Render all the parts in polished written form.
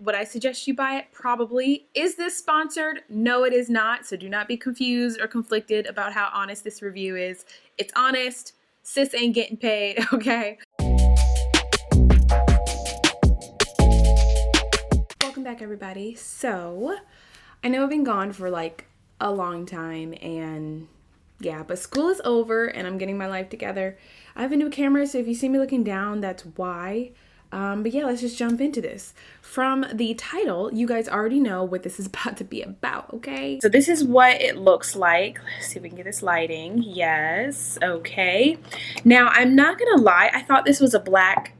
would I suggest you buy it? Probably. Is this sponsored? No, it is not. So do not be confused or conflicted about how honest this review is. It's honest. Sis ain't getting paid, okay? Welcome back, everybody. So I know I've been gone for like a long time, and yeah, but school is over and I'm getting my life together. I have a new camera, so if you see me looking down, that's why. But yeah, let's just jump into this. From the title, you guys already know what this is about to be about, okay? So this is what it looks like. Let's see if we can get this lighting. Yes, okay. Now, I'm not gonna lie, I thought this was a Black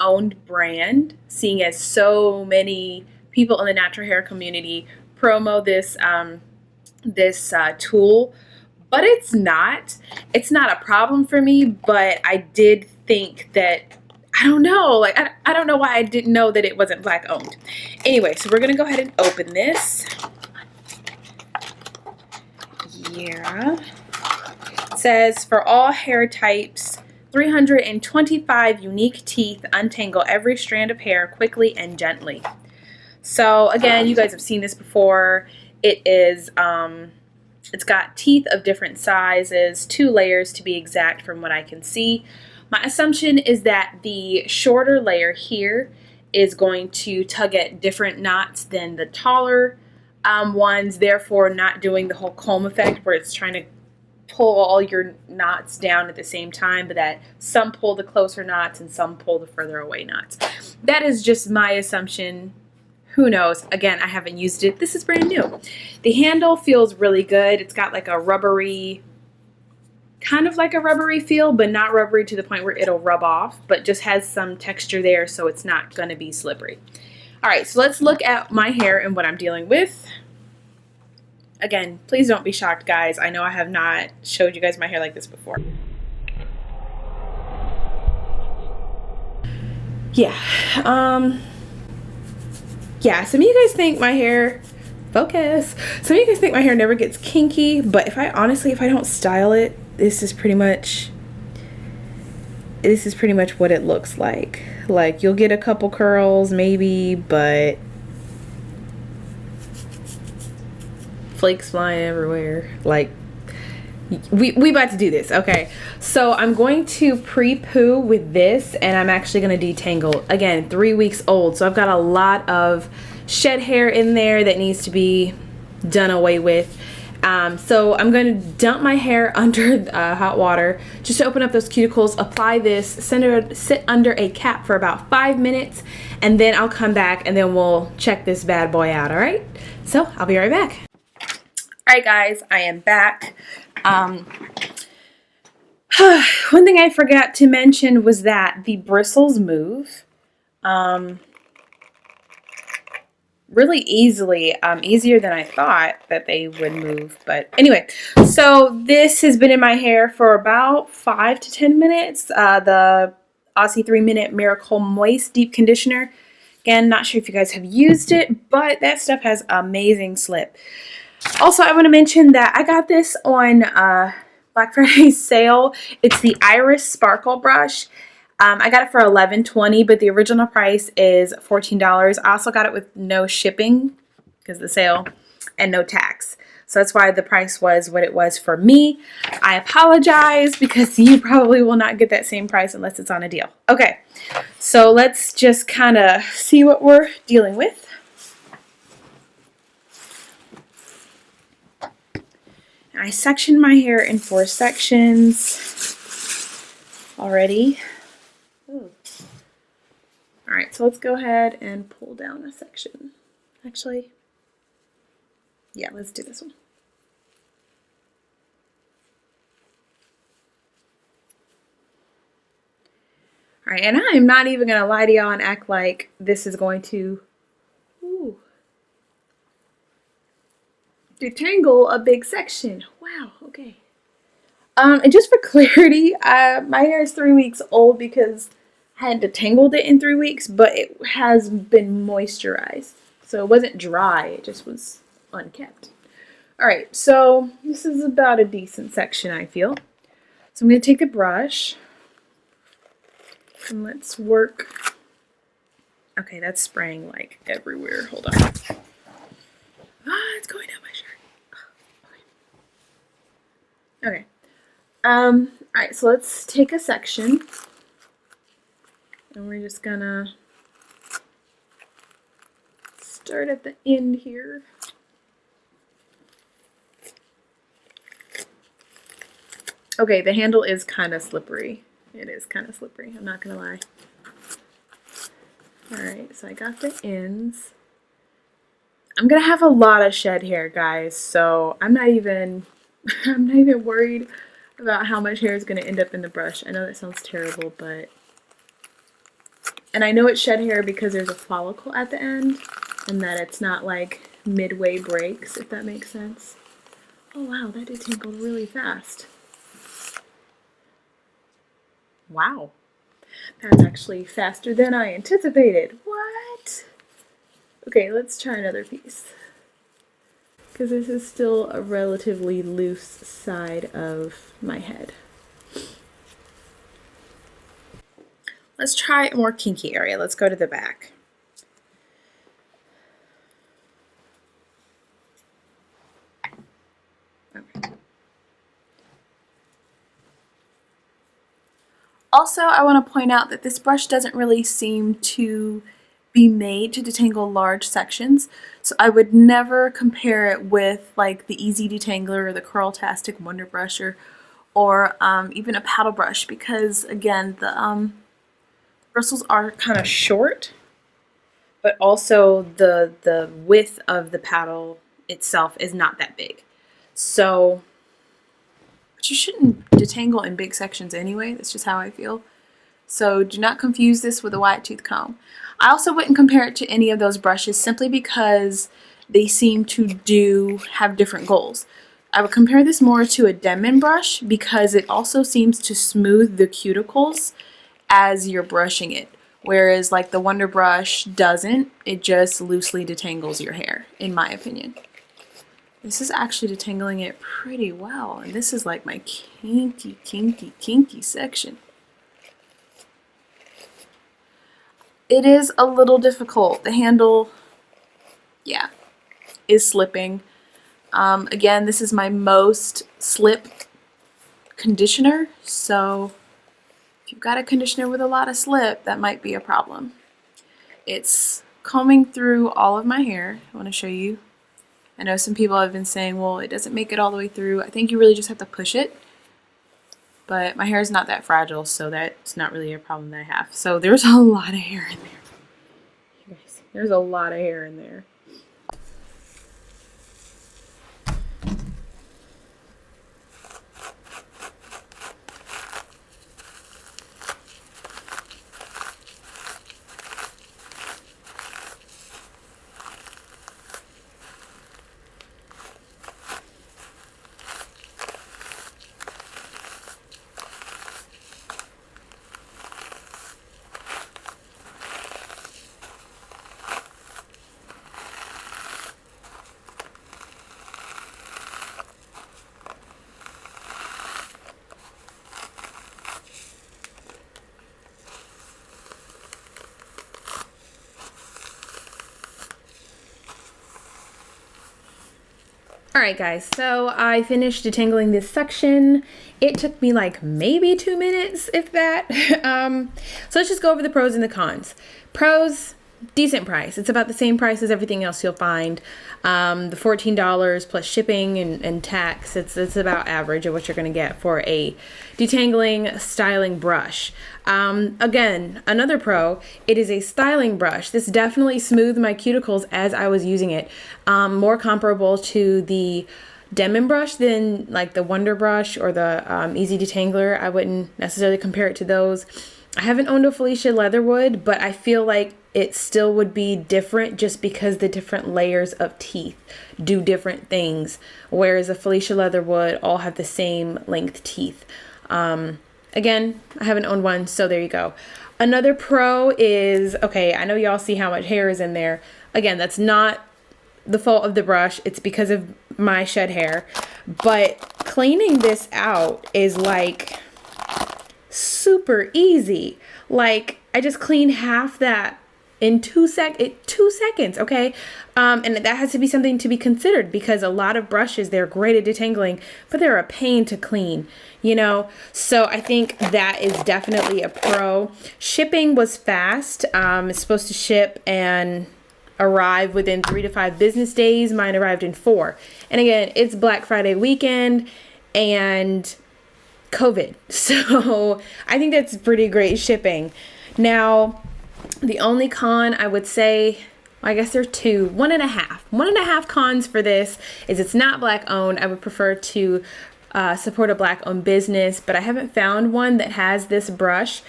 owned brand, seeing as so many people in the natural hair community promo this tool, but it's not a problem for me. But I did think that, I don't know, like I don't know why I didn't know that it wasn't Black owned. Anyway, so we're gonna go ahead and open this. Yeah, it says for all hair types, 325 unique teeth untangle every strand of hair quickly and gently. So again, you guys have seen this before. It is it's got teeth of different sizes, 2 layers to be exact from what I can see. My assumption is that the shorter layer here is going to tug at different knots than the taller ones, therefore not doing the whole comb effect where it's trying to pull all your knots down at the same time, but that some pull the closer knots and some pull the further away knots. That is just my assumption. Who knows? Again, I haven't used it. This is brand new. The handle feels really good. It's got like a rubbery, kind of like a rubbery feel, but not rubbery to the point where it'll rub off, but just has some texture there, so it's not going to be slippery. All right, so let's look at my hair and what I'm dealing with. Again, please don't be shocked, guys. I know I have not showed you guys my hair like this before. Yeah, yeah, some of you guys think my hair, focus. Some of you guys think my hair never gets kinky, but if I don't style it, this is pretty much what it looks like. Like, you'll get a couple curls maybe, but flakes flying everywhere. Like, we about to do this, okay? So I'm going to pre-poo with this, and I'm actually going to detangle. Again, 3 weeks old, so I've got a lot of shed hair in there that needs to be done away with. So I'm going to dump my hair under hot water just to open up those cuticles, apply this, sit under a cap for about 5 minutes, and then I'll come back and then we'll check this bad boy out, all right? So I'll be right back. All right, guys, I am back. One thing I forgot to mention was that the bristles move really easily, easier than I thought that they would move. But anyway, so this has been in my hair for about 5 to 10 minutes. The Aussie 3-minute Miracle Moist Deep Conditioner. Again, not sure if you guys have used it, but that stuff has amazing slip. Also, I want to mention that I got this on Black Friday sale. It's the Iris Sparkle Brush. I got it for $11.20, but the original price is $14. I also got it with no shipping because of the sale and no tax. So that's why the price was what it was for me. I apologize because you probably will not get that same price unless it's on a deal. Okay, so let's just kind of see what we're dealing with. I sectioned my hair in 4 sections already. Ooh. All right, so let's go ahead and pull down a section. Actually, yeah, let's do this one. All right, and I'm not even going to lie to y'all and act like this is going to detangle a big section. Wow, okay. And just for clarity, my hair is 3 weeks old because I hadn't detangled it in 3 weeks, but it has been moisturized. So it wasn't dry, it just was unkept. All right, so this is about a decent section, I feel. So I'm going to take the brush and let's work Okay, that's spraying like everywhere. Hold on. It's going down my shirt. Okay. All right, so let's take a section and we're just gonna start at the end here. Okay, the handle is kind of slippery. It is kind of slippery, I'm not gonna lie. All right, so I got the ends. I'm gonna have a lot of shed hair, guys, so I'm not even worried about how much hair is gonna end up in the brush. I know that sounds terrible, but, and I know it's shed hair because there's a follicle at the end and that it's not like midway breaks, if that makes sense. Oh wow, that detangled really fast. Wow, that's actually faster than I anticipated. What? Okay, let's try another piece, because this is still a relatively loose side of my head. Let's try a more kinky area. Let's go to the back. Okay. Also, I want to point out that this brush doesn't really seem to be made to detangle large sections, so I would never compare it with like the Easy Detangler or the Curl-tastic Wonder Brush or even a paddle brush, because again the bristles are kind of short, but also the width of the paddle itself is not that big. So, but you shouldn't detangle in big sections anyway. That's just how I feel. So do not confuse this with a wide tooth comb. I also wouldn't compare it to any of those brushes simply because they seem to have different goals. I would compare this more to a Denman brush because it also seems to smooth the cuticles as you're brushing it. Whereas like the Wonder Brush doesn't, it just loosely detangles your hair, in my opinion. This is actually detangling it pretty well, and this is like my kinky section. It is a little difficult. The handle, yeah, is slipping. Again, this is my most slip conditioner, so if you've got a conditioner with a lot of slip, that might be a problem. It's combing through all of my hair. I want to show you. I know some people have been saying, well, it doesn't make it all the way through. I think you really just have to push it. But my hair is not that fragile, so that's not really a problem that I have. So there's a lot of hair in there. There's a lot of hair in there. Alright guys, so I finished detangling this section. It took me like maybe 2 minutes, if that. So let's just go over the pros and the cons. Pros, decent price. It's about the same price as everything else you'll find. The $14 plus shipping and tax, it's about average of what you're going to get for a detangling styling brush. Again, another pro, it is a styling brush. This definitely smoothed my cuticles as I was using it. More comparable to the Denman brush than like the Wonder Brush or the Easy Detangler. I wouldn't necessarily compare it to those. I haven't owned a Felicia Leatherwood, but I feel like it still would be different just because the different layers of teeth do different things, whereas a Felicia Leatherwood all have the same length teeth. Again, I haven't owned one, so there you go. Another pro is, okay, I know y'all see how much hair is in there. Again, that's not the fault of the brush. It's because of my shed hair. But cleaning this out is like super easy. Like, I just cleaned half that in 2 seconds, okay? And that has to be something to be considered, because a lot of brushes, they're great at detangling, but they're a pain to clean, you know? So I think that is definitely a pro. Shipping was fast. It's supposed to ship and arrive within 3 to 5 business days. Mine arrived in 4. And again, it's Black Friday weekend and COVID. So I think that's pretty great shipping. Now, the only con I would say, I guess there are 2, 1.5 cons for this is it's not Black owned. I would prefer to support a Black owned business, but I haven't found one that has this brush.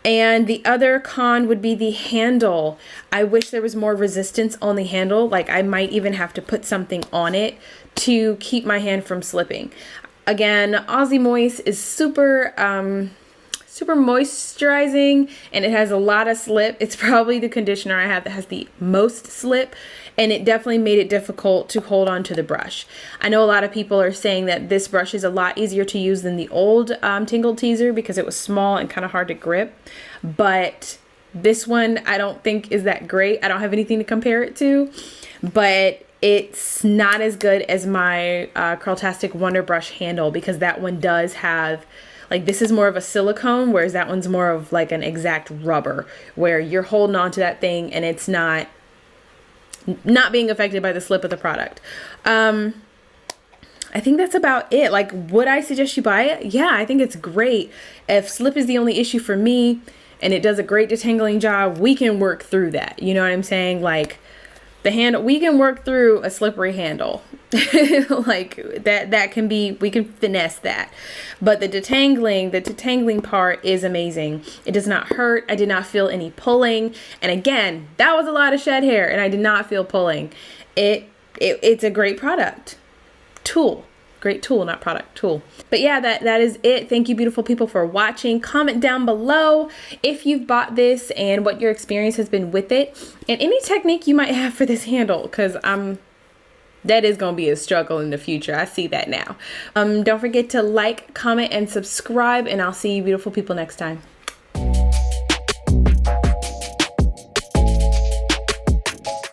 And the other con would be the handle. I wish there was more resistance on the handle. Like, I might even have to put something on it to keep my hand from slipping. Again, Aussie Moist is super moisturizing, and it has a lot of slip. It's probably the conditioner I have that has the most slip, and it definitely made it difficult to hold on to the brush. I know a lot of people are saying that this brush is a lot easier to use than the old Tangle Teezer because it was small and kind of hard to grip, but this one I don't think is that great. I don't have anything to compare it to, but it's not as good as my Curltastic Wonder Brush handle, because that one does have, like, this is more of a silicone, whereas that one's more of like an exact rubber where you're holding on to that thing and it's not being affected by the slip of the product. I think that's about it. Like, would I suggest you buy it? Yeah, I think it's great. If slip is the only issue for me and it does a great detangling job, we can work through that. You know what I'm saying? Like, the handle, we can work through a slippery handle. Like, that can be, we can finesse that. But the detangling part is amazing. It does not hurt. I did not feel any pulling. And again, that was a lot of shed hair and I did not feel pulling. It's a great product. Great tool, not product, tool. But yeah, that is it. Thank you, beautiful people, for watching. Comment down below if you've bought this and what your experience has been with it, and any technique you might have for this handle, because that is going to be a struggle in the future. I see that now. Don't forget to like, comment, and subscribe, and I'll see you beautiful people next time.